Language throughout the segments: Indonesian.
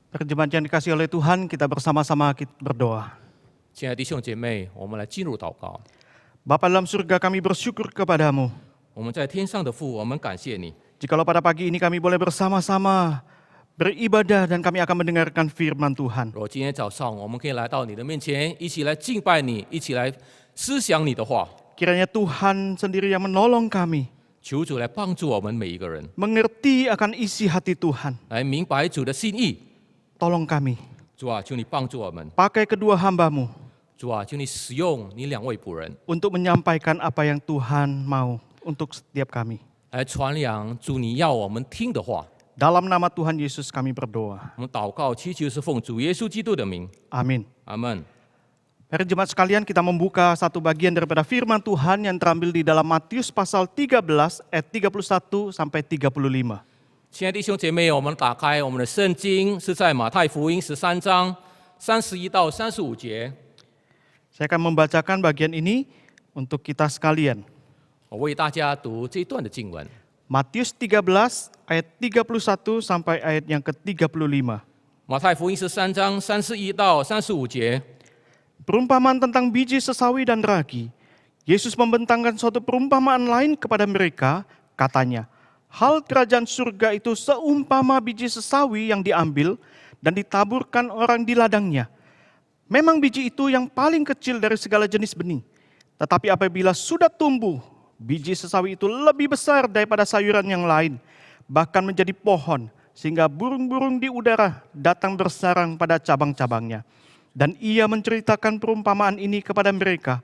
Terjemahan yang dikasih oleh Tuhan, kita bersama-sama berdoa. 亲爱的弟兄姐妹，我们来进入祷告。 Bapa dalam surga, kami bersyukur kepadamu. 我们在天上的父，我们感谢你。 Jikalau pada pagi ini kami boleh bersama-sama beribadah dan kami akan mendengarkan firman Tuhan. 如果今天早上我们可以来到你的面前，一起来敬拜你，一起来思想你的话， Kiranya Tuhan sendiri yang menolong kami 求主来帮助我们每一个人， mengerti akan isi hati Tuhan. 来明白主的心意。 Tolong kami, 主啊，求你帮助我们。 pakai kedua hambamu 主啊，求你使用你两位仆人， untuk menyampaikan apa yang Tuhan mau untuk setiap kami. 来传扬主你要我们听的话。 Dalam nama Tuhan Yesus kami berdoa. 我们祷告祈求是奉主耶稣基督的名， Amin. 阿门。 Mari jemaat sekalian, kita membuka satu bagian daripada firman Tuhan yang terambil di dalam Matius pasal 13 ayat 31 sampai 35. 亲爱的弟兄姐妹，我们打开我们的圣经，是在马太福音13章31到35节。 Saya akan membacakan bagian ini untuk kita sekalian. 我为大家读这一段的经文。 Matius 13 ayat 31 sampai ayat yang ke-35. 马太福音13章31到35节。 Perumpamaan tentang biji sesawi dan ragi. Yesus membentangkan suatu perumpamaan lain kepada mereka, katanya, hal kerajaan surga itu seumpama biji sesawi yang diambil dan ditaburkan orang di ladangnya. Memang biji itu yang paling kecil dari segala jenis benih. Tetapi apabila sudah tumbuh, biji sesawi itu lebih besar daripada sayuran yang lain, bahkan menjadi pohon, sehingga burung-burung di udara datang bersarang pada cabang-cabangnya. Dan ia menceritakan perumpamaan ini kepada mereka.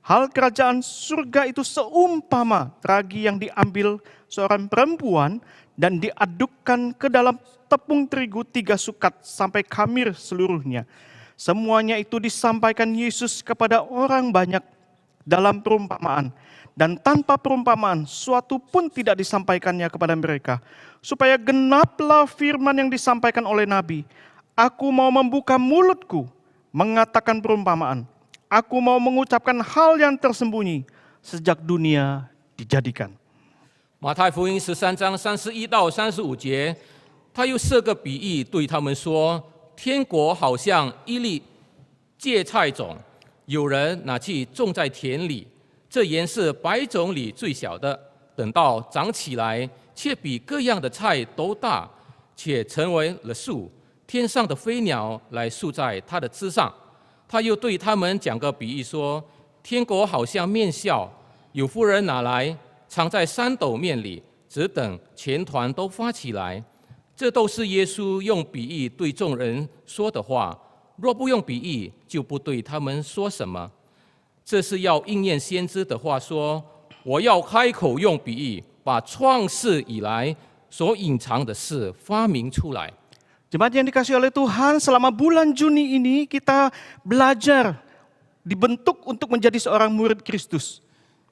Hal kerajaan surga itu seumpama ragi yang diambil seorang perempuan dan diadukkan ke dalam tepung terigu 3 sukat sampai khamir seluruhnya. Semuanya itu disampaikan Yesus kepada orang banyak dalam perumpamaan. Dan tanpa perumpamaan, suatu pun tidak disampaikannya kepada mereka. Supaya genaplah firman yang disampaikan oleh Nabi. Aku mau membuka mulutku, mengatakan perumpamaan. Aku mau mengucapkan hal yang tersembunyi sejak dunia dijadikan. 马太福音13章31到35节，他又设个比喻对他们说：天国好像一粒芥菜种，有人拿去种在田里，这原是百种里最小的，等到长起来，却比各样的菜都大，且成为了树。 天上的飞鸟来宿在它的枝上，他又对他们讲个比喻说：天国好像面笑，有妇人拿来藏在3斗面里，只等全团都发起来。这都是耶稣用比喻对众人说的话。若不用比喻，就不对他们说什么。这是要应验先知的话说：我要开口用比喻，把创世以来所隐藏的事发明出来。 Jemaat yang dikasih oleh Tuhan, selama bulan Juni ini kita belajar, dibentuk untuk menjadi seorang murid Kristus.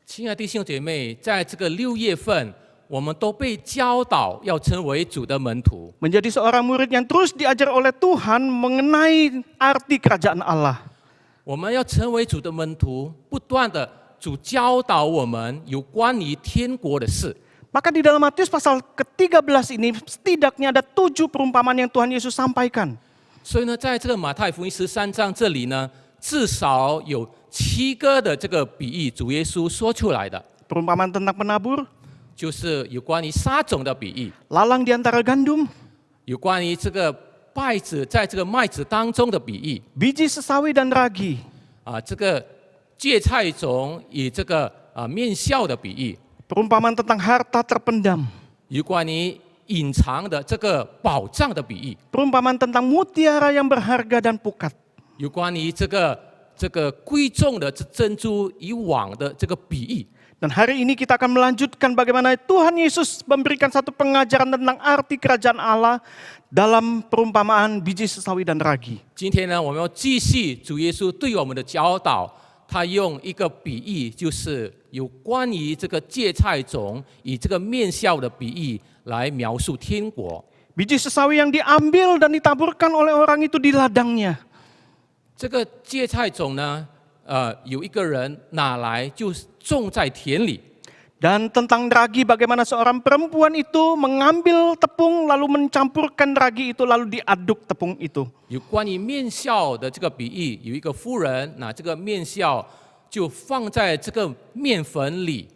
亲爱的弟兄姐妹，在这个6月份，我们都被教导要成为主的门徒。 Menjadi seorang murid yang terus diajar oleh Tuhan mengenai arti kerajaan Allah. 我们要成为主的门徒，不断的主教导我们有关于天国的事。 Maka di dalam Matius pasal ke-13 ini setidaknya ada 7 perumpamaan yang Tuhan Yesus sampaikan. 所以呢，在这个马太福音13章这里呢，至少有7个的这个比喻，主耶稣说出来的， Perumpamaan tentang penabur, 就是有关于撒种的比喻， lalang di antara gandum, 有关于这个稗子在这个麦子当中的比喻。 biji sesawi dan ragi. 这个芥菜种与这个面笑的比喻， Perumpamaan tentang harta terpendam. 有关于隐藏的这个宝藏的比喻， Perumpamaan tentang mutiara yang berharga dan pukat. 有关于这个贵重的珍珠与网的这个比喻。 Dan hari ini kita akan melanjutkan bagaimana Tuhan Yesus memberikan satu pengajaran tentang arti kerajaan Allah dalam perumpamaan biji sesawi dan ragi. 今天呢，我们要继续主耶稣对我们的教导。 他用一个比喻，就是有关于这个芥菜种以这个面笑的比喻来描述天国。 Biji sesawi yang diambil dan ditaburkan oleh orang itu di ladangnya. 这个芥菜种呢，有一个人拿来就种在田里， Dan tentang ragi, bagaimana seorang perempuan itu mengambil tepung lalu mencampurkan ragi itu lalu diaduk tepung itu. 有关于面笑的这个比喻，有一个妇人拿这个面笑就放在这个面粉里，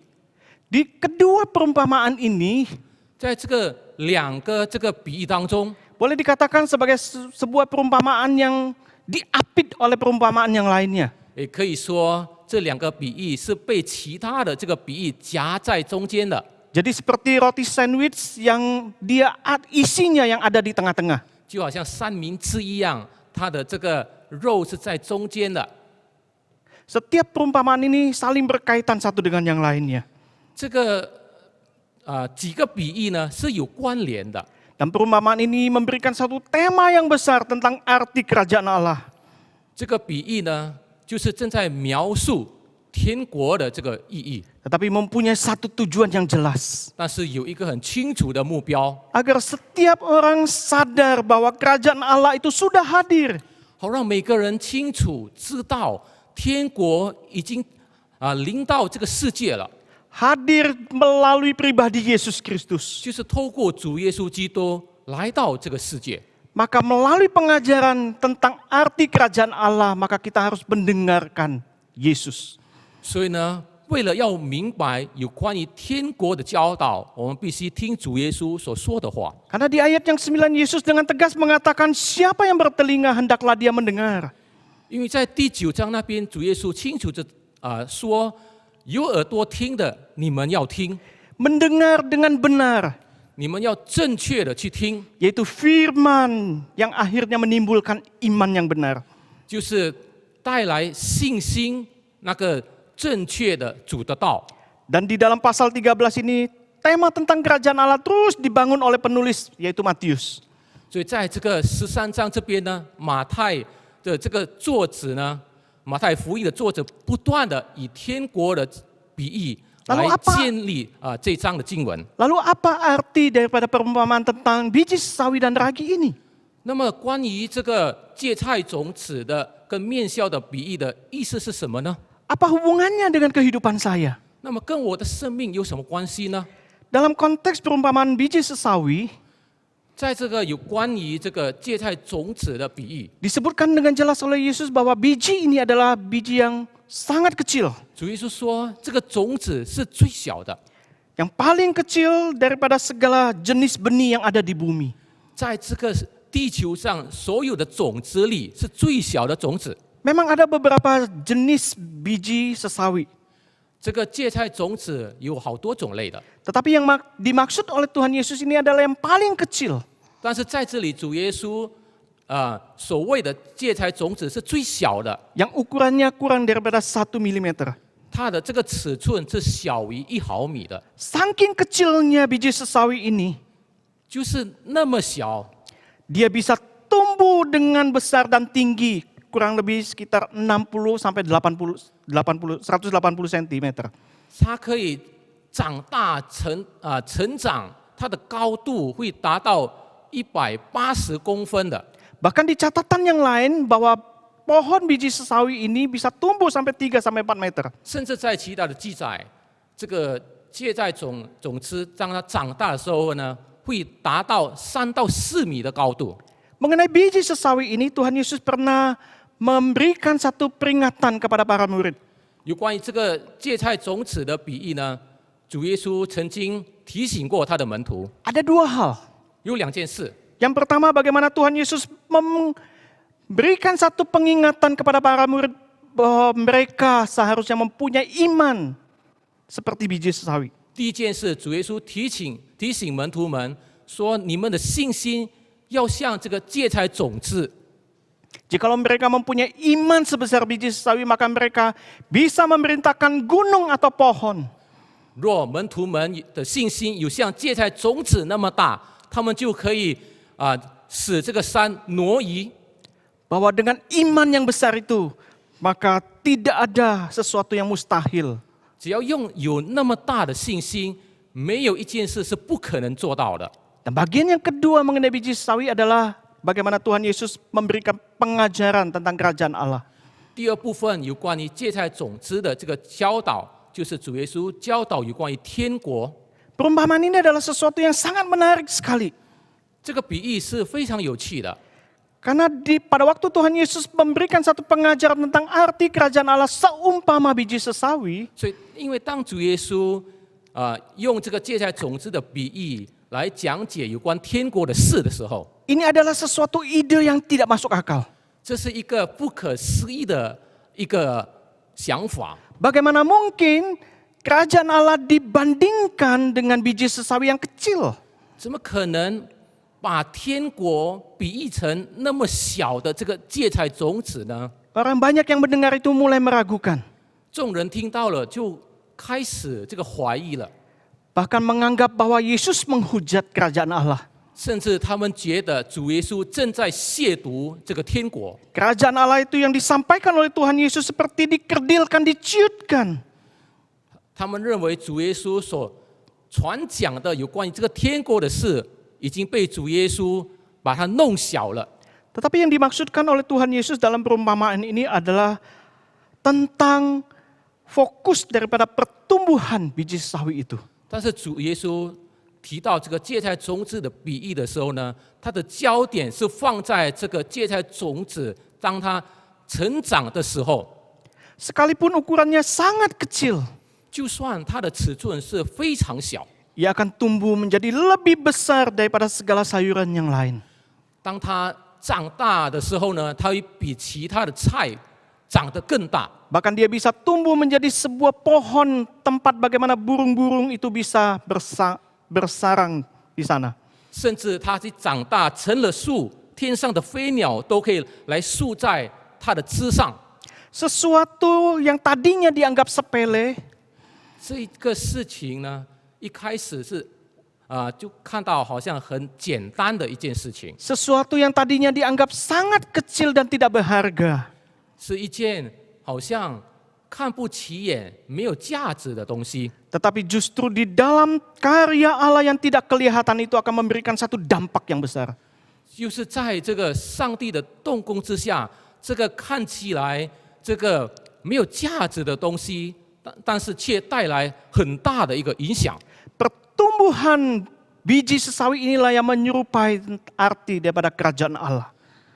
Di kedua perumpamaan ini 在这个两个这个比喻当中， boleh dikatakan sebagai sebuah perumpamaan yang diapit oleh perumpamaan yang lainnya. 也可以说这两个比喻是被其他的这个比喻夹在中间的， Jadi seperti roti sandwich yang dia isinya yang ada di tengah-tengah. 就好像三明治一样，它的这个肉是在中间的。 Setiap perumpamaan ini saling berkaitan satu dengan yang lainnya. 这个几个比喻呢是有关联的。 Dan perumpamaan ini memberikan satu tema yang besar tentang arti kerajaan Allah. 这个比喻呢，就是正在描述天国的这个意义， Tetapi mempunyai satu tujuan yang jelas. 但是有一个很清楚的目标， Agar setiap orang sadar bahwa kerajaan Allah itu sudah hadir. 好让每个人清楚知道天国已经临到这个世界了， Hadir melalui pribadi Yesus Kristus. 就是透过主耶稣基督来到这个世界。 Maka melalui pengajaran tentang arti kerajaan Allah, maka kita harus mendengarkan Yesus. 所以呢，为了要明白有关于天国的教导，我们必须听主耶稣所说的话。 Karena di ayat yang 9 Yesus dengan tegas mengatakan siapa yang bertelinga hendaklah dia mendengar. 因为在第9章那边，主耶稣清楚地说，有耳朵听的，你们要听， Mendengar dengan benar, 你们要正确的去听， yaitu firman yang akhirnya menimbulkan iman yang benar. 就是带来信心那个正确的主的道。 Dan di dalam pasal 13 ini, tema tentang kerajaan Allah terus dibangun oleh penulis, yaitu Matius. 所以在这个13章这边呢，马太的这个作者呢，马太福音的作者不断的以天国的比喻来建立这章的经文。 Lalu apa arti daripada perumpamaan tentang biji sawi dan ragi ini? 那么关于这个芥菜种子的跟面笑的比喻的意思是什么呢？ Apa hubungannya dengan kehidupan saya? 那么跟我的生命有什么关系呢？ Dalam konteks perumpamaan biji sesawi, 在这个有关于这个芥菜种子的比喻， disebutkan dengan jelas oleh Yesus bahwa biji ini adalah biji yang sangat kecil. 主耶稣说，这个种子是最小的， Yang paling kecil daripada segala jenis benih yang ada di bumi. 在这个地球上所有的种子里是最小的种子。 Memang ada beberapa jenis biji sesawi. 这个芥菜种子有好多种类的， Tetapi yang dimaksud oleh Tuhan Yesus ini adalah yang paling kecil. 但是在这里主耶稣所谓的芥菜种子是最小的， Yang ukurannya kurang daripada 1 mm. 它的这个尺寸是小于1毫米的， Saking kecilnya biji sesawi ini, 就是那么小， dia bisa tumbuh dengan besar dan tinggi kurang lebih sekitar 60 sampai 180 cm. 它可以长大成长，它的高度会达到180公分的。 Bahkan di catatan yang lain bahwa pohon biji sesawi ini bisa tumbuh sampai 3 sampai 4 meter. 甚至在其他的记载，这个芥菜种子当它长大的时候呢，会达到3到4米的高度。 Mengenai biji sesawi ini, Tuhan Yesus pernah memberikan satu peringatan kepada para murid. 有关于这个芥菜种子的比喻呢，主耶稣曾经提醒过他的门徒， Ada 2 hal. 有2件事。 Yang pertama, bagaimana Tuhan Yesus memberikan satu pengingatan kepada para murid bahwa mereka seharusnya mempunyai iman seperti biji sesawi. 第一件事，主耶稣提醒门徒们说：“你们的信心要像这个芥菜种子。 Jikalau mereka mempunyai iman sebesar biji sesawi, maka mereka bisa memerintahkan gunung atau pohon. 若门徒们的信心有像芥菜种子那么大，他们就可以使这个山挪移。 Bahwa dengan iman yang besar itu, maka tidak ada sesuatu yang mustahil. 只要有那么大的信心，没有一件事是不可能做到的。 Dan bagian yang kedua mengenai biji sesawi adalah bagaimana Tuhan Yesus memberikan pengajaran tentang kerajaan Allah. 第二部分有关于芥菜种子的这个教导，就是主耶稣教导有关于天国。 Perumpamaan ini adalah sesuatu yang sangat menarik sekali. 这个比喻是非常有趣的， Karena pada waktu Tuhan Yesus memberikan satu pengajaran tentang arti kerajaan Allah seumpama biji sesawi, 所以因为当主耶稣用这个芥菜种子的比喻来讲解有关天国的事的时候， ini adalah sesuatu ide yang tidak masuk akal. 这是一个不可思议的一个想法。 Bagaimana mungkin kerajaan Allah dibandingkan dengan biji sesawi yang kecil? 怎么可能把天国比喻成那么小的这个芥菜种子呢？ Orang banyak yang mendengar itu mulai meragukan. 众人听到了就开始这个怀疑了， Bahkan menganggap bahwa Yesus menghujat kerajaan Allah. 甚至他们觉得主耶稣正在亵渎这个天国。 Kerajaan Allah itu yang disampaikan oleh Tuhan Yesus seperti dikerdilkan, diciutkan. 他们认为主耶稣所传讲的有关于这个天国的事，已经被主耶稣把它弄小了。 Tetapi yang dimaksudkan oleh Tuhan Yesus dalam perumpamaan ini adalah tentang fokus daripada pertumbuhan biji sawi itu. 但是主耶稣提到这个芥菜种子的比喻的时候呢，它的焦点是放在这个芥菜种子当它成长的时候， Sekalipun ukurannya sangat kecil, 就算它的尺寸是非常小， ia akan tumbuh menjadi lebih besar daripada segala sayuran yang lain. 当它长大的时候呢，它会比其他的菜长得更大。 Bahkan dia bisa tumbuh menjadi sebuah pohon tempat bagaimana burung-burung itu bisa bersarang di sana. 甚至它去长大成了树，天上的飞鸟都可以来宿在它的枝上。 Sesuatu yang tadinya dianggap sepele, 这个事情呢，一开始是就看到好像很简单的一件事情， sesuatu yang tadinya dianggap sangat kecil dan tidak berharga, 是一件好像看不起眼、没有价值的东西。 tetapi justru di dalam karya Allah yang tidak kelihatan itu akan memberikan satu dampak yang besar. 就是在这个上帝的动工之下，这个看起来这个没有价值的东西，但是却带来很大的一个影响。 Pertumbuhan biji sesawi inilah yang menyerupai arti daripada kerajaan Allah.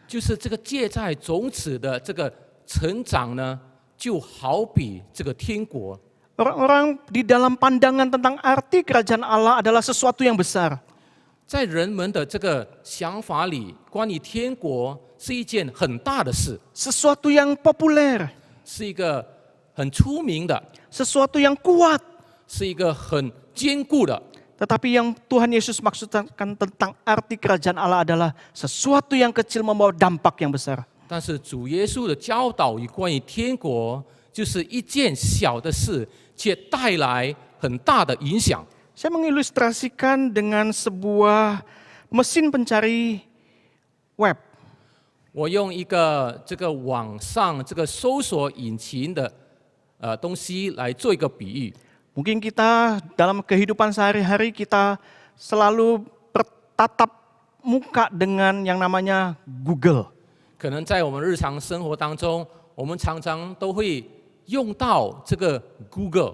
就是这个芥菜种子的这个成长呢，就好比这个天国。 Orang-orang di dalam pandangan tentang arti kerajaan Allah adalah sesuatu yang besar. 在人们的这个想法里，关于天国是一件很大的事， Sesuatu yang populer, 是一个很出名的， sesuatu yang kuat. 是一个很坚固的。 Tetapi yang Tuhan Yesus maksudkan tentang arti kerajaan Allah adalah sesuatu yang kecil membawa dampak yang besar. 但是主耶稣的教导与关于天国，就是一件小的事，却带来很大的影响。 Saya mengilustrasikan dengan sebuah mesin pencari web. 我用一个这个网上这个搜索引擎的东西来做一个比喻。 Mungkin kita dalam kehidupan sehari-hari kita selalu bertatap muka dengan yang namanya Google. 可能在我们日常生活当中，我们常常都会用到这个 Google。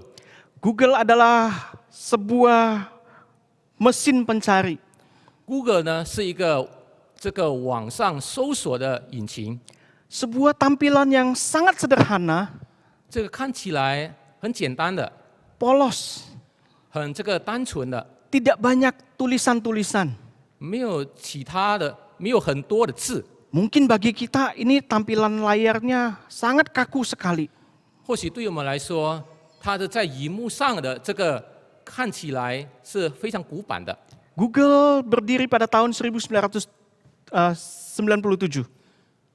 Google adalah sebuah mesin pencari. Google 呢是一个这个网上搜索的引擎， Sebuah tampilan yang sangat sederhana, 这个看起来很简单的， polos, 很这个单纯的， tidak banyak tulisan-tulisan. 没有其他的，没有很多的字。 Mungkin bagi kita ini tampilan layarnya sangat kaku sekali. 或许对我们来说，它的在荧幕上的这个看起来是非常古板的。 Google berdiri pada tahun 1997.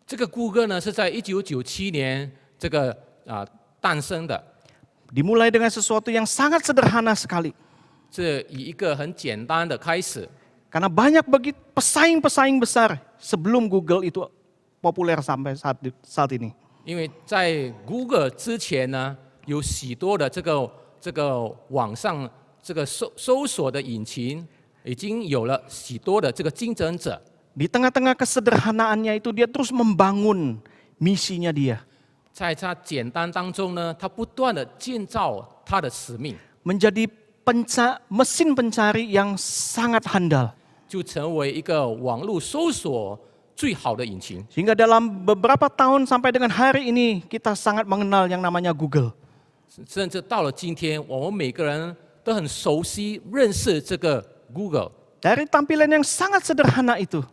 这个 Google 呢是在1997年这个诞生的， Dimulai dengan sesuatu yang sangat sederhana sekali. 这以一个很简单的开始。 Karena banyak bagi pesaing-pesaing besar sebelum Google itu populer sampai saat ini. 因为在 Google 之前呢，有许多的这个网上这个搜索的引擎，已经有了许多的这个竞争者。 Di tengah-tengah kesederhanaannya itu dia terus membangun misinya dia. 在他简单当中呢，他不断的建造他的使命， menjadi mesin pencari yang sangat handal. 就成为一个网络搜索最好的引擎。 Sehingga dalam beberapa tahun sampai dengan hari ini kita sangat mengenal yang namanya Google. 甚至到了今天，我们每个人都很熟悉、认识这个 Google。 Dari tampilan yang sangat sederhana itu,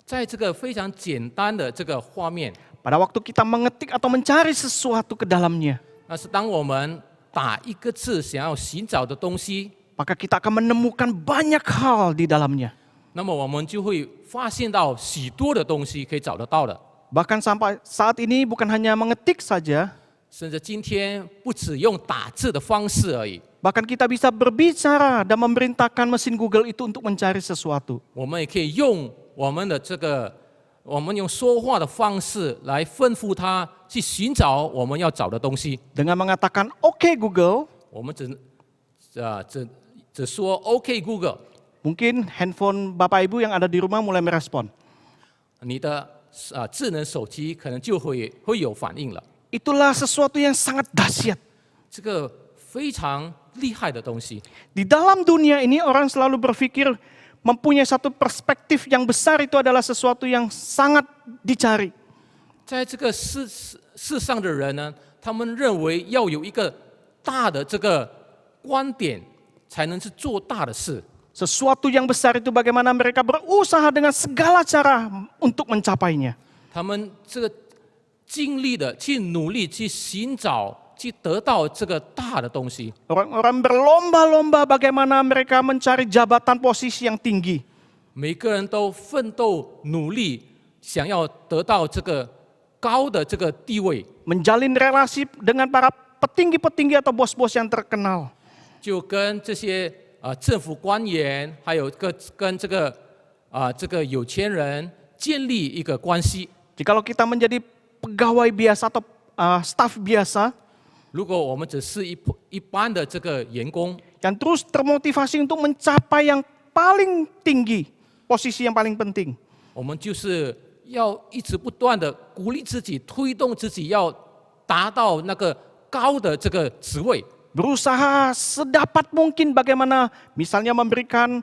在这个非常简单的这个画面， pada waktu kita mengetik atau mencari sesuatu ke dalamnya, 那是当我们打一个字想要寻找的东西， maka kita akan menemukan banyak hal di dalamnya. 那么我们就会发现到许多的东西可以找得到的。 Bahkan sampai saat ini bukan hanya mengetik saja, 甚至今天不只用打字的方式而已， bahkan kita bisa berbicara dan memerintahkan mesin Google itu untuk mencari sesuatu. 我们也可以用我们的我们用说话的方式来吩咐他去寻找我们要找的东西。 Dengan mengatakan, "Oke Google," 我们只说 OK Google， mungkin handphone Bapak Ibu yang ada di rumah mulai merespon. 你的智能手机可能就会有反应了。 Itulah sesuatu yang sangat dahsyat. 这个非常厉害的东西， Di dalam dunia ini orang selalu berpikir mempunyai satu perspektif yang besar itu adalah sesuatu yang sangat dicari. 在这个世上的人呢，他们认为要有一个大的这个观点，才能去做大的事。 Sesuatu yang besar itu bagaimana mereka berusaha dengan segala cara untuk mencapainya. 他们这个尽力的去努力去寻找，去得到这个大的东西。 Orang-orang berlomba-lomba bagaimana mereka mencari jabatan posisi yang tinggi. 每个人都奋斗努力，想要得到这个高的这个地位， Menjalin relasi dengan para petinggi-petinggi atau bos-bos yang terkenal. 就跟这些政府官员，还有跟这个有钱人建立一个关系。 Jikalau kita menjadi pegawai biasa atau staf biasa 如果我们只是一般的这个员工， yang terus termotivasi untuk mencapai yang paling tinggi, posisi yang paling penting. 我们就是要一直不断的鼓励自己，推动自己要达到那个高的这个职位。 Berusaha sedapat mungkin bagaimana misalnya memberikan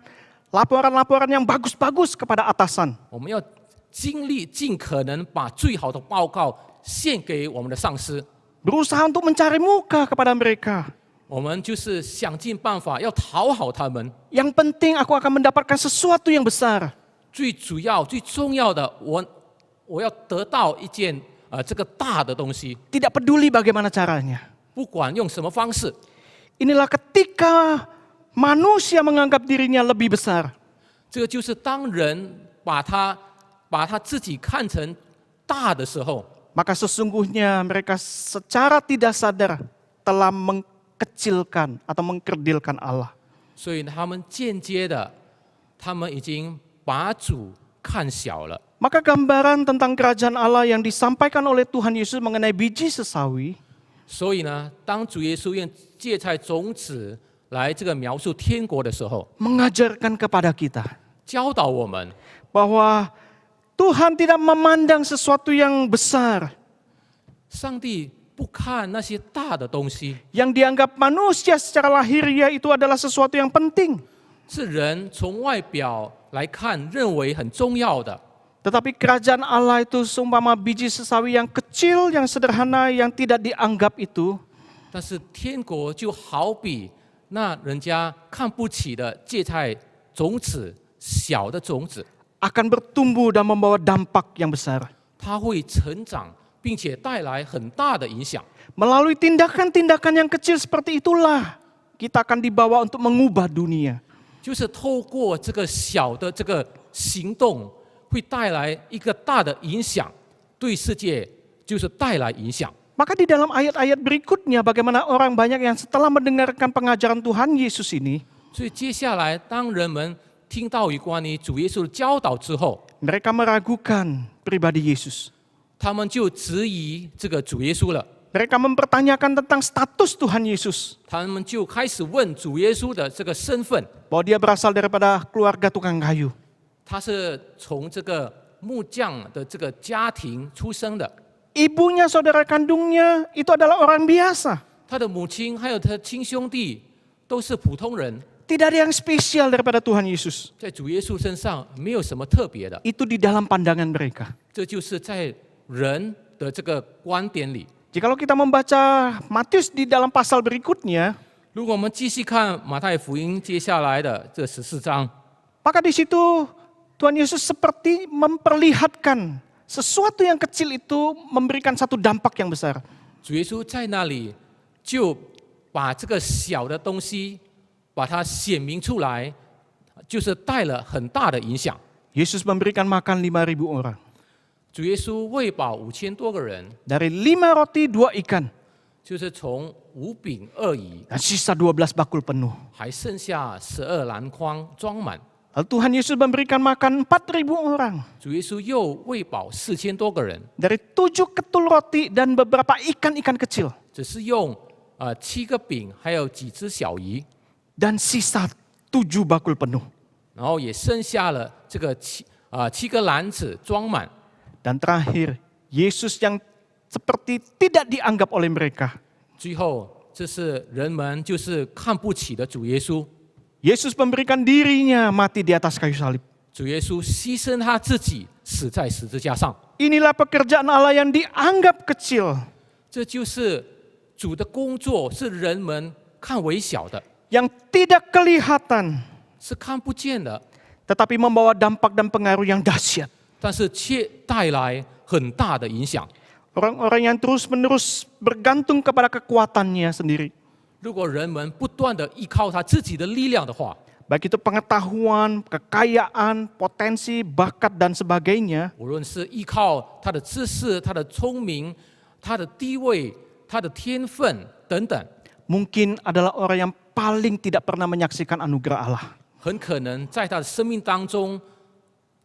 laporan-laporan yang bagus-bagus kepada atasan. 我们要尽可能把最好的报告献给我们的上司。 Berusaha untuk mencari muka kepada mereka. 我们就是想尽办法要讨好他们。 Yang penting aku akan mendapatkan sesuatu yang besar. 最主要、最重要的，我要得到一件这个大的东西， Tidak peduli bagaimana caranya. 不管用什么方式。 Inilah ketika manusia menganggap dirinya lebih besar. 这个就是当人把他自己看成大的时候， Maka sesungguhnya mereka secara tidak sadar telah mengkecilkan atau mengkerdilkan Allah. 所以他们间接的，他们已经把主看小了。 Maka gambaran tentang kerajaan Allah yang disampaikan oleh Tuhan Yesus mengenai biji sesawi 所以呢，当主耶稣用芥菜种子来这个描述天国的时候， mengajarkan kepada kita 教导我们， bahwa Tuhan tidak memandang sesuatu yang besar 上帝不看那些大的东西， yang dianggap manusia secara lahiriah itu adalah sesuatu yang penting. 是人从外表来看认为很重要的。 Tetapi kerajaan Allah itu seumpama biji sesawi yang kecil, yang sederhana, yang tidak dianggap itu 但是天国就好比那人家看不起的芥菜种子，小的种子， akan bertumbuh dan membawa dampak yang besar. 它会成长，并且带来很大的影响。 Melalui tindakan-tindakan yang kecil seperti itulah kita akan dibawa untuk mengubah dunia. 就是透过这个小的这个行动，会带来一个大的影响，对世界就是带来影响。 Maka di dalam ayat-ayat berikutnya bagaimana orang banyak yang setelah mendengarkan pengajaran Tuhan Yesus ini, 所以接下来，当人们听到有关于主耶稣的教导之后， mereka meragukan pribadi Yesus. 他们就质疑这个主耶稣了。 Mereka mempertanyakan tentang status Tuhan Yesus, 他们就开始问主耶稣的这个身份， bahwa dia berasal daripada keluarga tukang kayu. 他是从这个木匠的这个家庭出生的， ibunya, saudara kandungnya itu adalah orang biasa. 他的母亲还有他的亲兄弟都是普通人， Tidak ada yang spesial daripada Tuhan Yesus. 在主耶稣身上没有什么特别的， Itu di dalam pandangan mereka. 这就是在人的这个观点里。 Jikalau kita membaca Matius di dalam pasal berikutnya, 如果我们继续看马太福音接下来的这14章， maka di situ Tuhan Yesus seperti memperlihatkan sesuatu yang kecil itu memberikan satu dampak yang besar. 主耶稣在那里就把这个小的东西把它显明出来，就是带了很大的影响。 Yesus memberikan makan 5.000 orang. 主耶稣喂饱5000多个人， Dari 5 roti 2 ikan 就是从5饼2鱼， dan sisa 12 bakul penuh. 还剩下12篮筐装满。 Lalu Tuhan Yesus memberikan makan 4.000 orang. 主耶稣又喂饱4000多个人， Dari 7 ketul roti dan beberapa ikan-ikan kecil. 只是用7个饼，还有几只小鱼， Dan sisa 7 bakul penuh. 然后也剩下了这个7个篮子装满。 Dan terakhir, Yesus yang seperti tidak dianggap oleh mereka. 最后，这是人们就是看不起的主耶稣。 Yesus memberikan dirinya mati di atas kayu salib. 主耶稣牺牲他自己，死在十字架上。 Inilah pekerjaan Allah yang dianggap kecil, 这就是主的工作，是人们看微小的， yang tidak kelihatan, 是看不见的， tetapi membawa dampak dan pengaruh yang dahsyat. 但是却带来很大的影响。 Orang-orang yang terus-menerus bergantung kepada kekuatannya sendiri. 如果人们不断的依靠他自己的力量的话， Baik itu pengetahuan, kekayaan, potensi, bakat, dan sebagainya. 无论是依靠他的知识、他的聪明、他的地位、他的天分等等， Mungkin adalah orang yang paling tidak pernah menyaksikan anugerah Allah. 很可能在他的生命当中，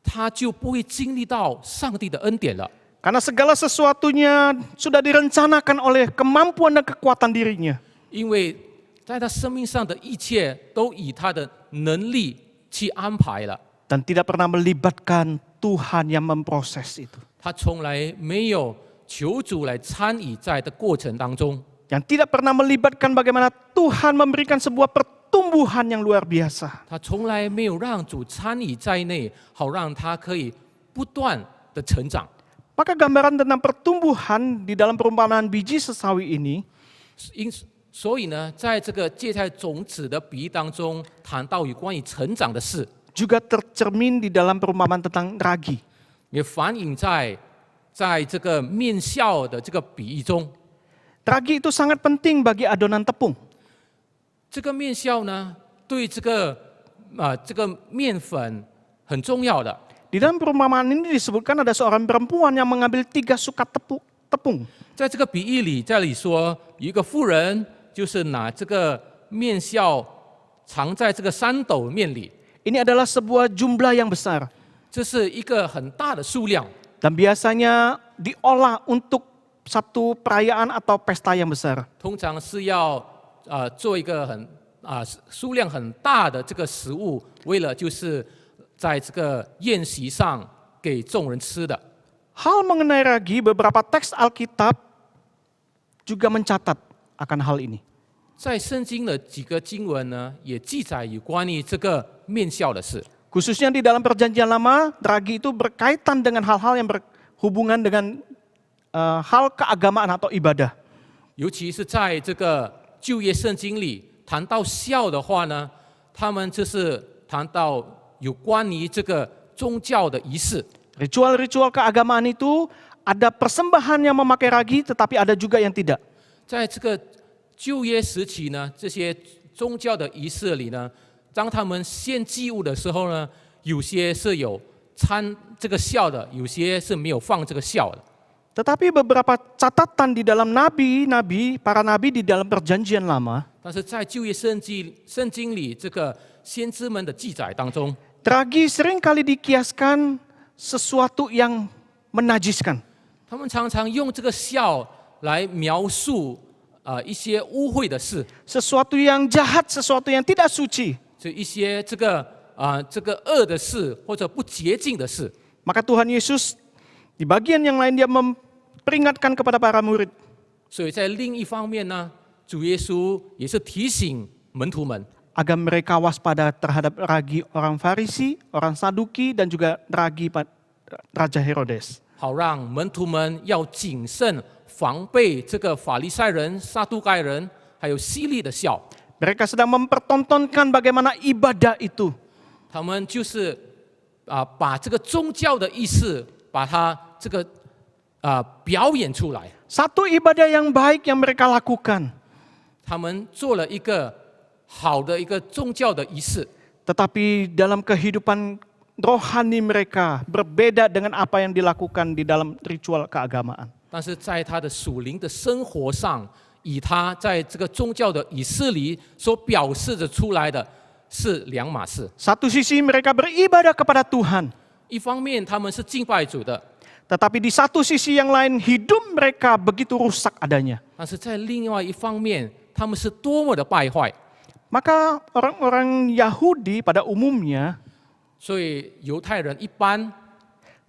他就不会经历到上帝的恩典了。 Karena segala sesuatunya sudah direncanakan oleh kemampuan dan kekuatan dirinya. 因为在他生命上的一切都以他的能力去安排了， Dan tidak pernah melibatkan Tuhan yang memproses itu. 他从来没有求主来参与在的过程当中， Yang tidak pernah melibatkan bagaimana Tuhan memberikan sebuah pertumbuhan yang luar biasa. 他从来没有让主参与在内，好让他可以不断的成长。 Maka gambaran tentang pertumbuhan di dalam perumpamaan biji sesawi ini 所以呢，在这个芥菜种子的比喻当中，谈到有关于成长的事， juga tercermin di dalam perumpamaan tentang ragi. 也反映在这个面笑的这个比喻中。 Ragi itu sangat penting bagi adonan tepung. 这个面笑呢，对这个面粉很重要的。 Di dalam perumpamaan ini disebutkan ada seorang perempuan yang mengambil 3 sukat tepung. 在这个比喻里，这里说有一个妇人，就是拿这个面笑藏在这个3斗面里， Ini adalah sebuah jumlah yang besar. 这是一个很大的数量， Dan biasanya diolah untuk satu perayaan atau pesta yang besar. 通常是要做一个数量很大的这个食物，为了就是在这个宴席上给众人吃的。 Hal mengenai ragi, beberapa teks Alkitab juga mencatat akan hal ini. 在圣经的几个经文呢，也记载有关于这个面笑的事。 Khususnya di dalam perjanjian lama, ragi itu berkaitan dengan hal-hal yang berhubungan dengan hal keagamaan atau ibadah. 尤其是在这个旧约圣经里谈到笑的话呢，他们就是谈到有关于这个宗教的仪式。 Ritual-ritual keagamaan itu ada persembahan yang memakai ragi, tetapi ada juga yang tidak. 在这个旧约时期呢，这些宗教的仪式里呢，当他们献祭物的时候呢，有些是有掺这个笑的，有些是没有放这个笑的。 Tetapi beberapa catatan di dalam para nabi di dalam perjanjian lama, 但是在旧约圣经里，这个先知们的记载当中， ragi seringkali dikiaskan sesuatu yang menajiskan. 他们常常用这个笑来描述一些污秽的事， Sesuatu yang jahat, sesuatu yang tidak suci. 就一些这个恶的事或者不洁净的事。 Maka Tuhan Yesus di bagian yang lain dia peringatkan kepada para murid. 所以在另一方面呢，主耶稣也是提醒门徒们， Agar mereka waspada terhadap ragi orang Farisi, orang Saduki, dan juga ragi Raja Herodes. 好让门徒们要谨慎防备这个法利赛人、撒都该人，还有希律的笑。 Mereka sedang mempertontonkan bagaimana ibadah itu. 他们就是把这个宗教的意识，把它这个表演出来。 Satu ibadah yang baik yang mereka lakukan. 他们做了一个好的一个宗教的仪式， Tetapi dalam kehidupan rohani mereka berbeda dengan apa yang dilakukan di dalam ritual keagamaan. 但是在他的属灵的生活上，以他在这个宗教的仪式里所表示着出来的是两码事。 Satu sisi mereka beribadah kepada Tuhan. 一方面他们是敬拜主的， Tetapi di satu sisi yang lain hidup mereka begitu rusak adanya. 但是在另外一方面，他们是多么的败坏。 Maka orang-orang Yahudi pada umumnya, 所以犹太人一般，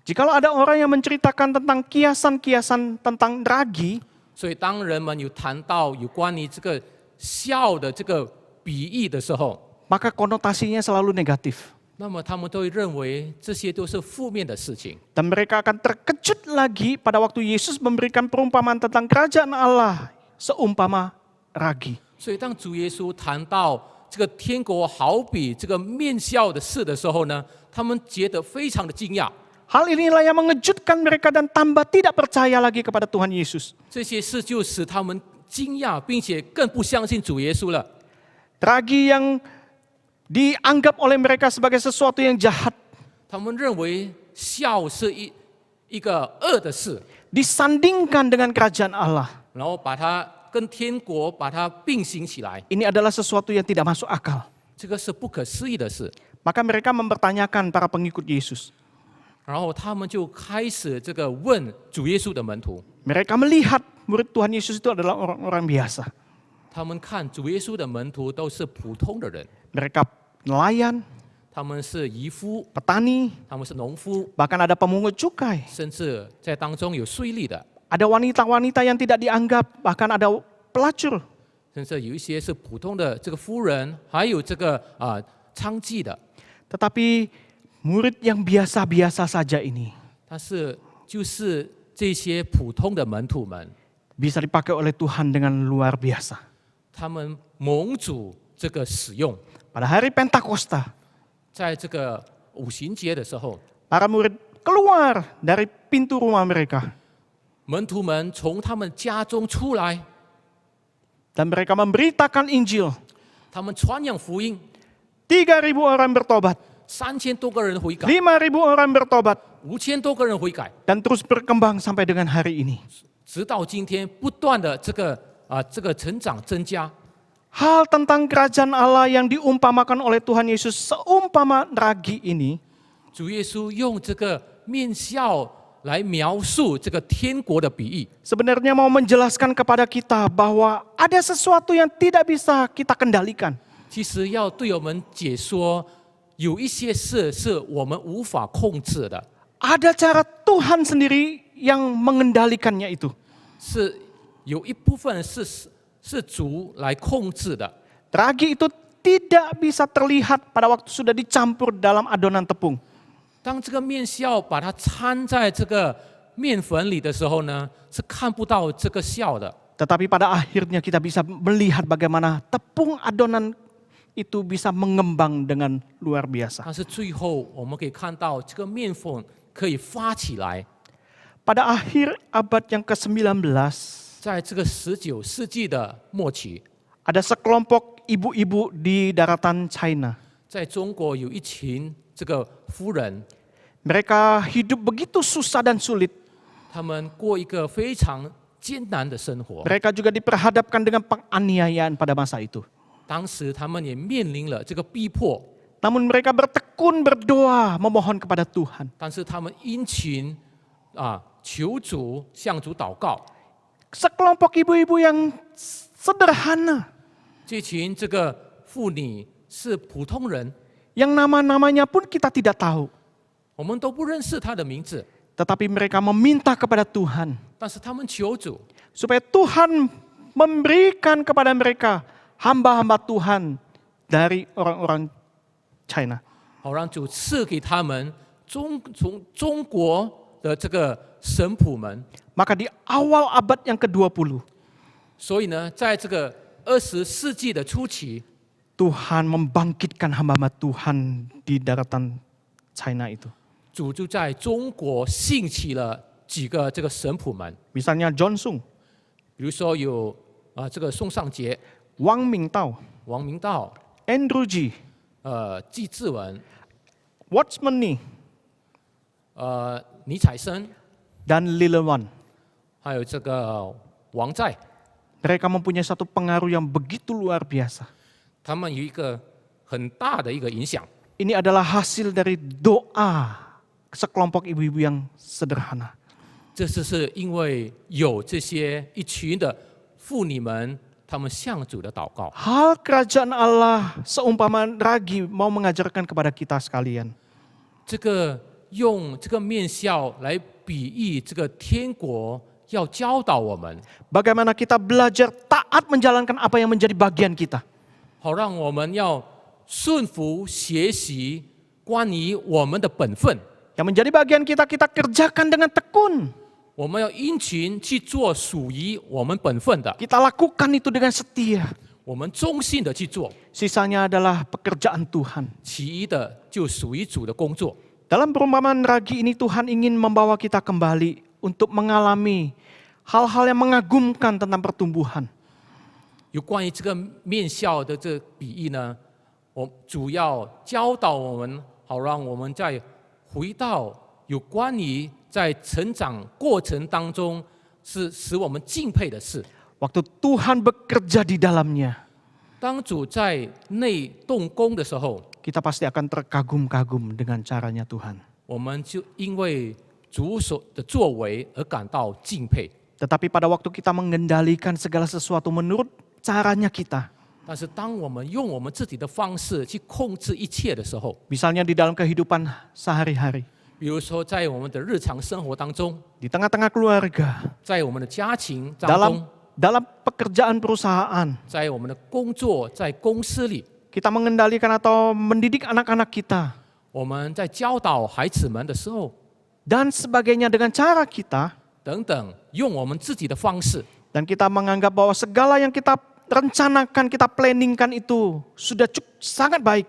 jikalau ada orang yang menceritakan tentang kiasan-kiasan tentang ragi, 所以当人们有谈到有关于这个笑的这个比喻的时候， maka konotasinya selalu negatif. 那么他们都会认为这些都是负面的事情。 Dan mereka akan terkejut lagi pada waktu Yesus memberikan perumpamaan tentang kerajaan Allah seumpama ragi. 所以当主耶稣谈到这个天国好比这个面笑的事的时候呢，他们觉得非常的惊讶。 Hal inilah yang mengejutkan mereka dan tambah tidak percaya lagi kepada Tuhan Yesus. 这些事就使他们惊讶，并且更不相信主耶稣了。 Ragi yang dianggap oleh mereka sebagai sesuatu yang jahat, 他们认为笑是一个恶的事， disandingkan dengan kerajaan Allah. 然后把它跟天国把它并行起来， Ini adalah sesuatu yang tidak masuk akal. 这个是不可思议的事。 Maka mereka mempertanyakan para pengikut Yesus. 然后他们就开始这个问主耶稣的门徒， Mereka melihat murid Tuhan Yesus itu adalah orang-orang biasa. 他们看主耶稣的门徒都是普通的人， Mereka nelayan, 他们是渔夫， petani, 他们是农夫， bahkan ada pemungut cukai. 甚至在当中有税吏的， Ada wanita-wanita yang tidak dianggap, bahkan ada pelacur. 甚至有一些是普通的这个夫人，还有这个娼妓的。 Tetapi murid yang biasa-biasa saja ini 但是就是这些普通的门徒们， bisa dipakai oleh Tuhan dengan luar biasa. 他们蒙主这个使用， Pada hari Pentakosta, 在这个五旬节的时候， para murid keluar dari pintu rumah mereka. 门徒们从他们家中出来， Dan mereka memberitakan Injil. 他们传扬福音， 3.000 orang bertobat. 3000多个人悔改， 5.000 orang bertobat. 5000多个人悔改， Dan terus berkembang sampai dengan hari ini. 直到今天不断的这个成长增加。 Hal tentang kerajaan Allah yang diumpamakan oleh Tuhan Yesus seumpama ragi ini 主耶稣用这个面笑来描述这个天国的比喻， sebenarnya mau menjelaskan kepada kita bahwa ada sesuatu yang tidak bisa kita kendalikan. 其实要对我们解说，有一些事是我们无法控制的， Ada cara Tuhan sendiri yang mengendalikannya itu. 是有一部分是主来控制的。 Ragi itu tidak bisa terlihat pada waktu sudah dicampur dalam adonan tepung. 当这个面笑把它掺在这个面粉里的时候呢，是看不到这个笑的。 Tetapi pada akhirnya kita bisa melihat bagaimana tepung adonan itu bisa mengembang dengan luar biasa. 但是最后我们可以看到，这个面粉可以发起来。 Pada akhir abad yang ke-19, 在这个19世纪的末期， ada sekelompok ibu-ibu di daratan China. 在中国有一群这个夫人， Mereka hidup begitu susah dan sulit. 他们过一个非常艰难的生活。 Mereka juga diperhadapkan dengan penganiayaan pada masa itu. 当时他们也面临了这个逼迫， Namun mereka bertekun berdoa memohon kepada Tuhan. 但是他们殷勤求主向主祷告。 Sekelompok ibu-ibu yang sederhana, 这群这个妇女是普通人， yang nama-namanya pun kita tidak tahu. 我们都不认识她的名字， Tetapi mereka meminta kepada Tuhan 但是他们求主， supaya Tuhan memberikan kepada mereka hamba-hamba Tuhan dari orang-orang China. 好让主赐给他们从中国的这个神仆们。 Maka di awal abad yang ke-20, 所以呢，在这个20世纪的初期， Tuhan membangkitkan hamba-hamba Tuhan di daratan China itu. 主就在中国兴起了几个这个神仆们， Misalnya John Sung, 比如说有这个宋尚杰、 Wang Mingtao, 王明道、 Andrew G, 季志文、 Watchman Nee, 倪彩生， dan Lila Wan. 还有这个王在， Mereka mempunyai satu pengaruh yang begitu luar biasa. 他们有一个很大的一个影响。 Ini adalah hasil dari doa sekelompok ibu-ibu yang sederhana. 这是因为有这些一群的妇女们，她们向主的祷告。 Hal kerajaan Allah seumpama ragi mau mengajarkan kepada kita sekalian. 这个用这个面笑来比喻这个天国，要教导我们， Bagaimana kita belajar taat menjalankan apa yang menjadi bagian kita. 好让我们要顺服学习关于我们的本分。 Yang menjadi bagian kita, kita kerjakan dengan tekun. 我们要殷勤去做属于我们本分的， Kita lakukan itu dengan setia. 我们忠信的去做， Sisanya adalah pekerjaan Tuhan. 其余的就属于主的工作。 Dalam perumpamaan ragi ini Tuhan ingin membawa kita kembali untuk mengalami hal-hal yang mengagumkan tentang pertumbuhan. 有关于这个面笑的这个比喻呢，我主要教导我们，好让我们再回到有关于在成长过程当中是使我们敬佩的事。 Waktu Tuhan bekerja di dalamnya, 当主在内动工的时候， kita pasti akan terkagum-kagum dengan caranya Tuhan. 我们就因为主所的作为而感到敬佩。 Tetapi pada waktu kita mengendalikan segala sesuatu menurut caranya kita, 但是当我们用我们自己的方式去控制一切的时候， misalnya di dalam kehidupan sehari-hari, 比如说在我们的日常生活当中， di tengah-tengah keluarga, 在我们的家庭当中， dalam pekerjaan perusahaan, 在我们的工作，在公司里， kita mengendalikan atau mendidik anak-anak kita, 我们在教导孩子们的时候， dan sebagainya dengan cara kita, 等等，用我们自己的方式， dan kita menganggap bahwa segala yang kita rencanakan, kita planningkan itu sudah sangat baik.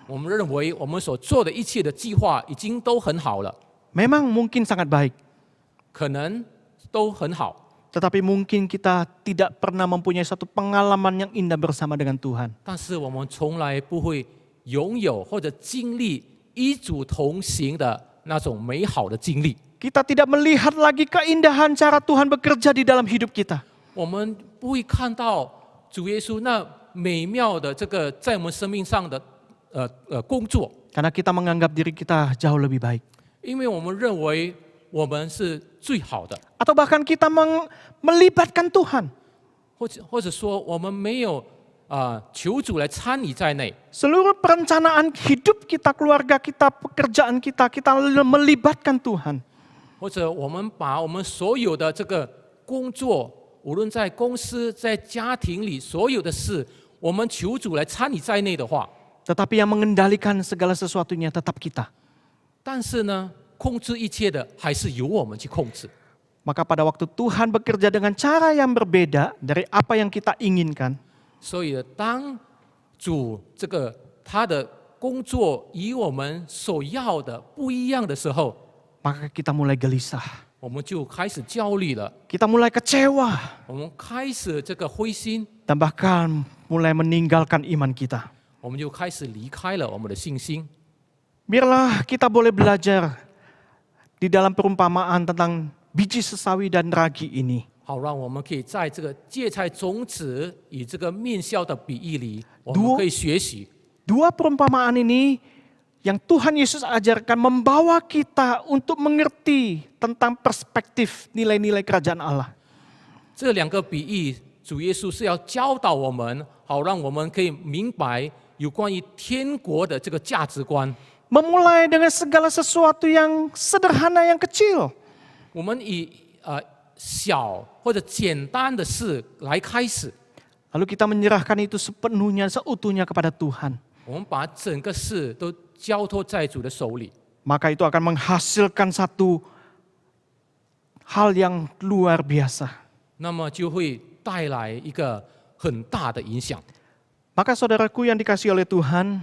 我们认为我们所做的一切的计划已经都很好了， Memang mungkin sangat baik, 可能都很好， tetapi mungkin kita tidak pernah mempunyai satu pengalaman yang indah bersama dengan Tuhan. 但是我们从来不会拥有或者经历与主同行的那种美好的经历。 Kita tidak melihat lagi keindahan cara Tuhan bekerja di dalam hidup kita. 我们不会看到主耶稣那美妙的这个在我们生命上的工作， Karena kita menganggap diri kita jauh lebih baik. 因为我们认为我们是最好的， Atau bahkan kita melibatkan Tuhan. 或者说我们没有求主来参与在内， Seluruh perencanaan hidup kita, keluarga kita, pekerjaan kita, kita melibatkan Tuhan. 或者我们把我们所有的这个工作，无论在公司、在家庭里所有的事，我们求主来参与在内的话， Tetapi yang mengendalikan segala sesuatunya tetap kita. 但是呢，控制一切的还是由我们去控制。 Maka pada waktu Tuhan bekerja dengan cara yang berbeda dari apa yang kita inginkan, 所以当主这个他的工作与我们所要的不一样的时候， maka kita mulai gelisah. 我们就开始焦虑了， Kita mulai kecewa 我们开始这个灰心， dan bahkan mulai meninggalkan iman kita. 我们就开始离开了我们的信心。 Biarlah kita boleh belajar di dalam perumpamaan tentang biji sesawi dan ragi ini. 好，让我们可以在这个芥菜种子与这个面笑的比喻里，我们可以学习。 Dua perumpamaan ini yang Tuhan Yesus ajarkan membawa kita untuk mengerti tentang perspektif nilai-nilai kerajaan Allah. 这两个比喻，主耶稣是要教导我们，好让我们可以明白有关于天国的这个价值观。memulai dengan segala sesuatu yang sederhana, yang kecil. 我们以小或者简单的事来开始， Lalu kita menyerahkan itu sepenuhnya, seutuhnya kepada Tuhan. 我们把整个事都交托在主的手里， Maka itu akan menghasilkan satu hal yang luar biasa. 那么就会带来一个很大的影响。 Maka saudaraku yang dikasihi oleh Tuhan,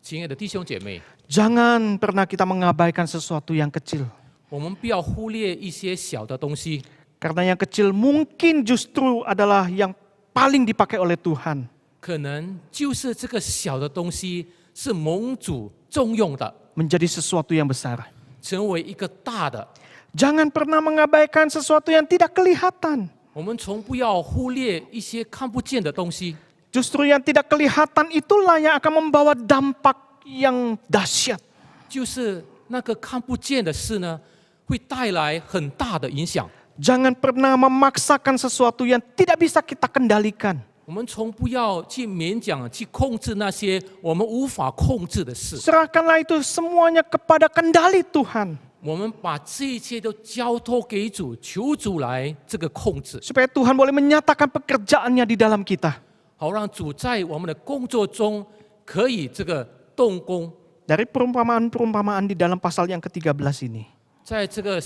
亲爱的弟兄姐妹， jangan pernah kita mengabaikan sesuatu yang kecil. 我们不要忽略一些小的东西， Karena yang kecil mungkin justru adalah yang paling dipakai oleh Tuhan. 可能就是这个小的东西是蒙主重用的， Menjadi sesuatu yang besar. 成为一个大的。 Jangan pernah mengabaikan sesuatu yang tidak kelihatan. 我们从不要忽略一些看不见的东西， Justru yang tidak kelihatan itulah yang akan membawa dampak yang dahsyat. 就是那个看不见的事呢，会带来很大的影响。 Jangan pernah memaksakan sesuatu yang tidak bisa kita kendalikan. 我们从不要去勉强去控制那些我们无法控制的事， Serahkanlah itu semuanya kepada kendali Tuhan. 我们把这一切都交托给主，求主来这个控制， Supaya Tuhan boleh menyatakan pekerjaannya di dalam kita. 好让主在我们的工作中可以这个动工。 Dari perumpamaan-perumpamaan di dalam pasal yang ke-13 ini. 在这个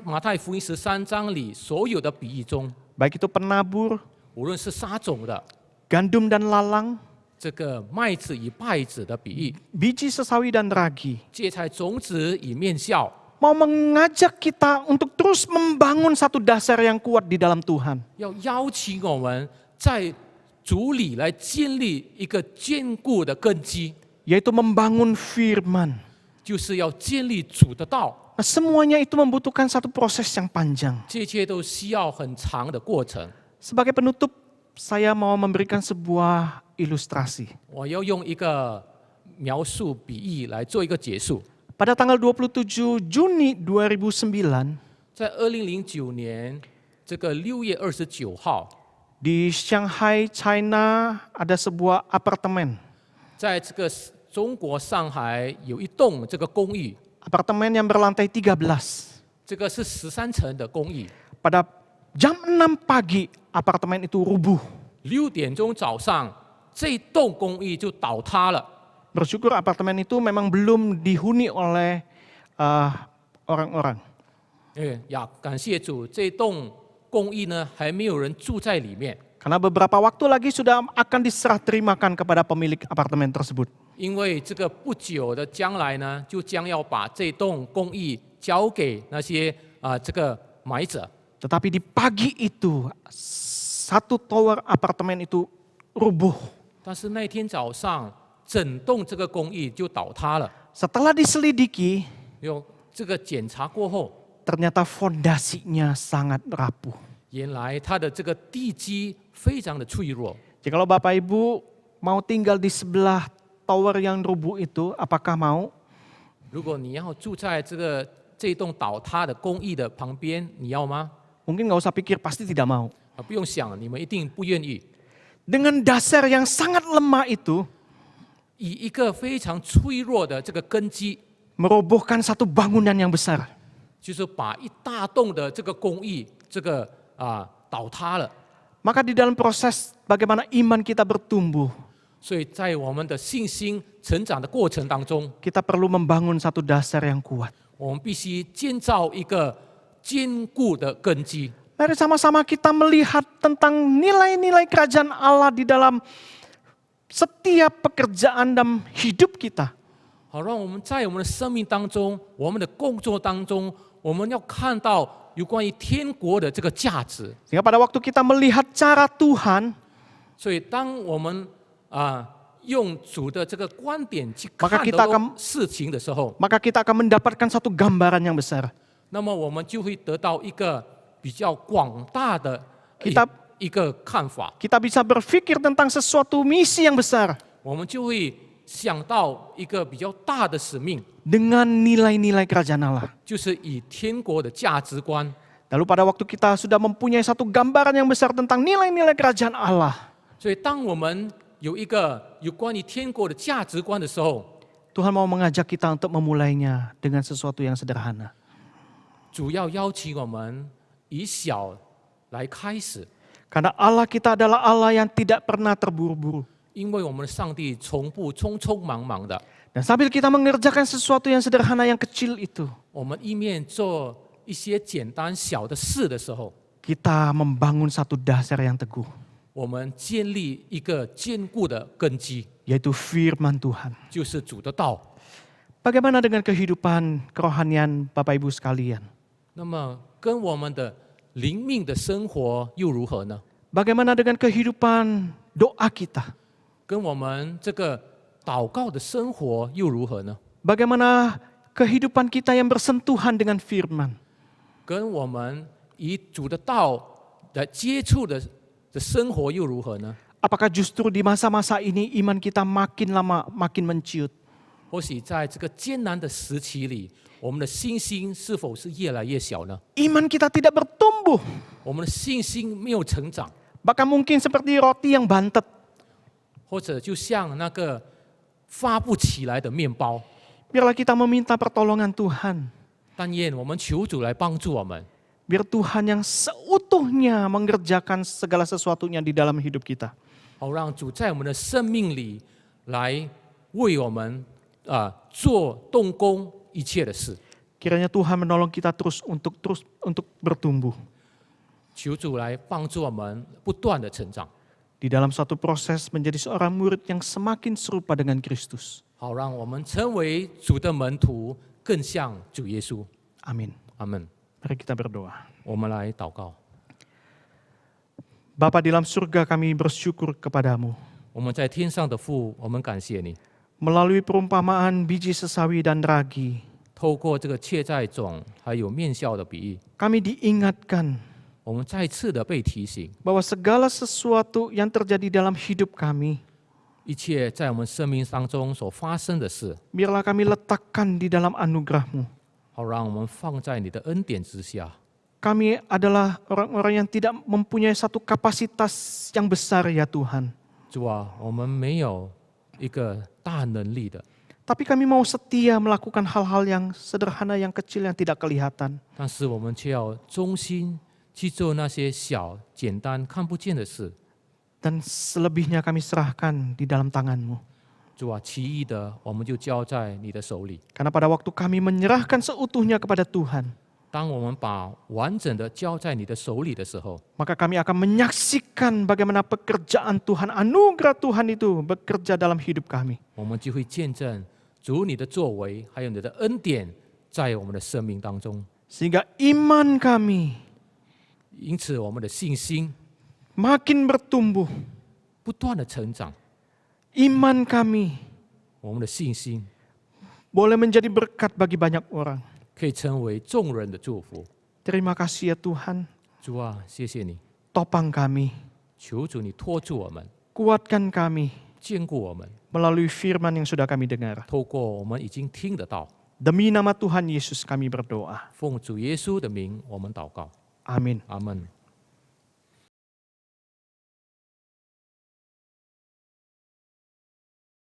马太福音13章里，所有的比喻中， Baik itu penabur, 无论是撒种的、 gandum dan lalang, 这个麦子与稗子的比喻， biji sesawi dan ragi. 芥菜种子与面酵， Mau mengajak kita untuk terus membangun satu dasar yang kuat di dalam Tuhan. 要邀请我们在主里来建立一个坚固的根基， Yaitu membangun firman. 就是要建立主的道。 Nah, semuanya itu membutuhkan satu proses yang panjang. 这一切都需要很长的过程。 Sebagai penutup, saya mau memberikan sebuah ilustrasi. 我要用一个描述比喻来做一个结束。 Pada tanggal 27 Juni 2009, 在2009年这个6月29号， di Shanghai, China, ada sebuah apartemen. 在这个中国上海有一栋这个公寓， Apartemen yang berlantai 13. 这个是13层的公寓。 Pada jam 6 pagi, apartemen itu rubuh. 6点钟早上，这栋公寓就倒塌了。 Bersyukur apartemen itu memang belum dihuni oleh orang-orang. 呀，感谢主，这栋公寓呢还没有人住在里面， Karena beberapa waktu lagi sudah akan diserah terimakan kepada pemilik apartemen tersebut. 因为这个不久的将来呢，就将要把这栋公寓交给那些这个买者。 Tetapi di pagi itu, satu tower apartemen itu rubuh. 但是那天早上，整栋这个公寓就倒塌了。 Setelah diselidiki, 有这个检查过后， ternyata fondasinya sangat rapuh. 原来它的这个地基非常的脆弱。 Jadi kalau Bapak Ibu mau tinggal di sebelah tower yang rubuh itu, apakah mau? 如果你要住在这栋倒塌的公寓的旁边，你要吗？ Mungkin nggak usah pikir, pasti tidak mau. 不用想，你们一定不愿意。 Dengan dasar yang sangat lemah itu, 以一个非常脆弱的这个根基， merobohkan satu bangunan yang besar. 就是把一大栋的这个公寓倒塌了。 Maka di dalam proses bagaimana iman kita bertumbuh, 所以在我们的信心成长的过程当中， kita perlu membangun satu dasar yang kuat. 我们必须建造一个坚固的根基。 Mari sama-sama kita melihat tentang nilai-nilai kerajaan Allah di dalam setiap pekerjaan dalam hidup kita. 好，让我们在我们的生命当中，我们的工作当中，我们要看到有关于天国的这个价值。 Sehingga pada waktu kita melihat cara Tuhan, 所以，当我们用主的这个观点去 Maka 看 kita 很 akan 多事情的时候， maka kita akan mendapatkan satu gambaran yang besar. 那么我们就会得到一个比较广大的 Kita 一个看法， Kita bisa berpikir tentang sesuatu misi yang besar 我们就会想到一个比较大的使命， dengan nilai-nilai kerajaan Allah. 就是以天国的价值观。 Lalu pada waktu kita sudah mempunyai satu gambaran yang besar tentang nilai-nilai kerajaan Allah, 所以，当我们有一个有关于天国的价值观的时候， Tuhan mau mengajak kita untuk memulainya dengan sesuatu yang sederhana. 主要邀请我们以小来开始， Karena Allah kita adalah Allah yang tidak pernah terburu-buru. 因为我们的上帝从不匆匆忙忙的。 Dan sambil kita mengerjakan sesuatu yang sederhana yang kecil itu, 我们一面做一些简单小的事的时候， kita membangun satu dasar yang teguh, 我们建立一个坚固的根基， yaitu firman Tuhan. 就是主的道。 Bagaimana dengan kehidupan kerohanian Bapak Ibu sekalian? 那么跟我们的灵命的生活又如何呢？ Bagaimana dengan kehidupan doa kita? 跟我们这个祷告的生活又如何呢？ Bagaimana kehidupan kita yang bersentuhan dengan firman? 跟我们以主的道来接触的生活又如何呢？ Apakah justru di masa-masa ini iman kita makin lama makin menciut? 或许在这个艰难的时期里，我们的信心是否是越来越小呢？ Iman kita tidak bertumbuh. 我们的信心没有成长， Bahkan mungkin seperti roti yang bantet. 或者就像那个发不起来的面包。 Biarlah kita meminta pertolongan Tuhan. 但愿我们求主来帮助我们， Biar Tuhan yang seutuhnya mengerjakan segala sesuatunya di dalam hidup kita. 好让主在我们的生命里来为我们做动工一切的事。 Kiranya Tuhan menolong kita terus untuk bertumbuh. 求主来帮助我们不断的成长， Di dalam suatu proses menjadi seorang murid yang semakin serupa dengan Kristus. 好让我们成为主的门徒，更像主耶稣。 Amin. 阿门。 Mari kita berdoa. 我们来祷告。 Bapa di dalam surga, kami bersyukur kepadamu. 我们在天上的父，我们感谢你， Melalui perumpamaan biji sesawi dan ragi, 透过这个芥菜种还有面笑的比喻， kami diingatkan 我们再次的被提醒， bahwa segala sesuatu yang terjadi dalam hidup kami, 一切在我们生命当中所发生的事， biarlah kami letakkan di dalam anugerah-Mu. 好让我们放在你的恩典之下。 Kami adalah orang-orang yang tidak mempunyai satu kapasitas yang besar ya Tuhan. 主啊，我们没有一个大能力的， Tapi kami mau setia melakukan hal-hal yang sederhana, yang kecil, yang tidak kelihatan. 但是我们却要忠心去做那些小、简单、看不见的事。 Dan selebihnya kami serahkan di dalam tangan-Mu. 主啊，其余的我们就交在你的手里。 Karena pada waktu kami menyerahkan seutuhnya kepada Tuhan, 当我们把完整的交在你的手里的时候， maka kami akan menyaksikan bagaimana pekerjaan Tuhan, anugerah Tuhan itu bekerja dalam hidup kami. 我们就会见证主你的作为，还有你的恩典在我们的生命当中。 Sehingga iman kami 因此，我们的信心 makin bertumbuh. 不断的成长， Iman kami 我们的信心 boleh menjadi berkat bagi banyak orang. 可以成为众人的祝福。 Terima kasih ya Tuhan. 主啊，谢谢你， Topang kami, 求主你托住我们， kuatkan kami 坚固我们， melalui firman yang sudah kami dengar. 透过我们已经听得到。 Demi nama Tuhan Yesus kami berdoa. 奉主耶稣的名，我们祷告， Amin. 阿门。